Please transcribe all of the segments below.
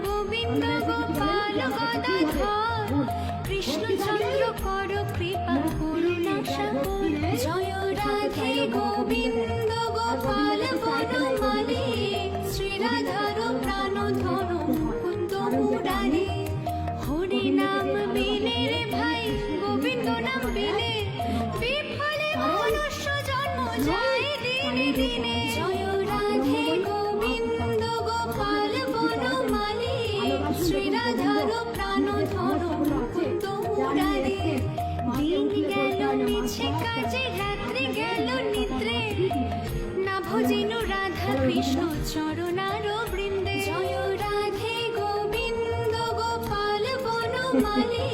গোবিন্দ গোপাল গদাধর কৃষ্ণচন্দ্র কর কৃপা করুণা সাগর জয় রাধে গোবিন্দ গোপাল বনমালী শ্রীরাধার প্রাণধর মুকুন্দ মুরারি হরি নাম বিনে রে ভাই গোবিন্দ নাম বিনে বিফলে মনুষ্য জন্ম যায় দিনে দিনে জয় রাধে গোবিন্দ গোপাল বনমালী শ্রীরাধার প্রাণধর মুকুন্দ মুরারি দিন গেল মিছে কাজে রাত্রি গেল নিদ্রে না ভজিনু রাধা কৃষ্ণ চরণার বৃন্দে জয় রাধে গোবিন্দ গোপাল বনমালী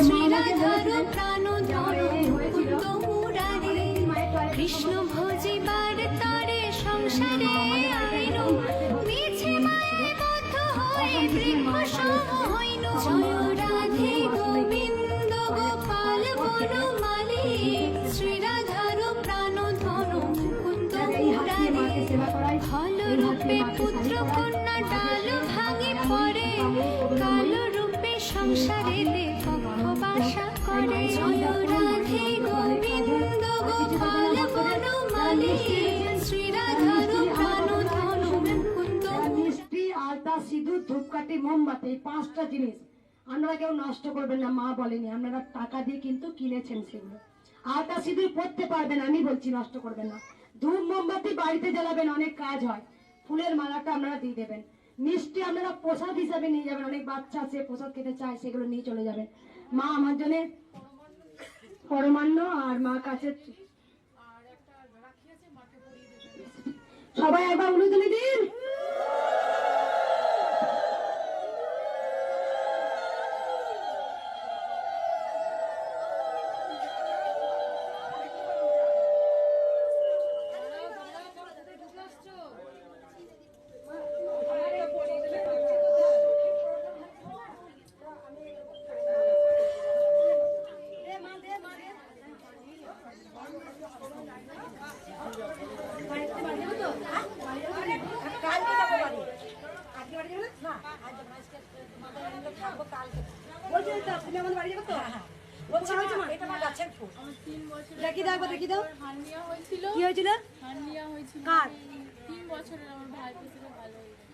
শ্রীরাধার প্রাণধর মুকুন্দ মুরারি কৃষ্ণ ভজিবার তরে সংসারে আইনু মিছে মায়ে বদ্ধ হয়ে বৃক্ষ সম হইনু জয় রাধে গোবিন্দ গোপাল বনমালী শ্রীরাধার প্রাণধর মুকুন্দ মুরারি ফল রূপে পুত্র কন্যা ডাল ভাঙি পড়ে কাল রূপে সংসারে দেবক্ষ বাসা করে জয় রাধে গোবিন্দ গোপাল বনমালী শ্রীরাধার প্রাণধর মুকুন্দ মিষ্টি আলতা সিঁদুর ধূপকাঠি মোমবাতি এই 5টা জিনিস আপনারা কেউ নষ্ট করবেন না। মা বলেনি, আপনারা টাকা দিয়ে কিন্তু কিনেছেন সেগুলো। আলতা সিঁদুর পরতে পারবেন, আমি বলছি নষ্ট করবেন না। ধূপ মোমবাতি বাড়িতে জ্বালাবেন, অনেক কাজ হয়। ফুলের মালাটা আপনারা দিয়ে দেবেন। মিষ্টি আপনারা প্রসাদ হিসাবে নিয়ে যাবেন, অনেক বাচ্চা আছে প্রসাদ খেতে চায়, সেগুলো নিয়ে চলে যাবেন। মা আমার জন্য পরমান্ন আর মা কাছে সবাই একবার উলুধ্বনি দিন।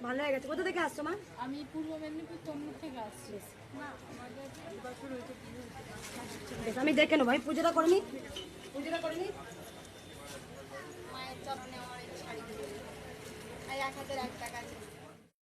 ভালো হয়ে গেছে। কোথা থেকে আসছো মা? আমি পূর্ব মেদিনীপুর তমলুক থেকে আসছি। আমি দেখে নেবো। ভাই পুজোটা করে নি, পুজোটা করে নি। মায়ের চরণে আমার শাড়ি 1000 টাকা আছে।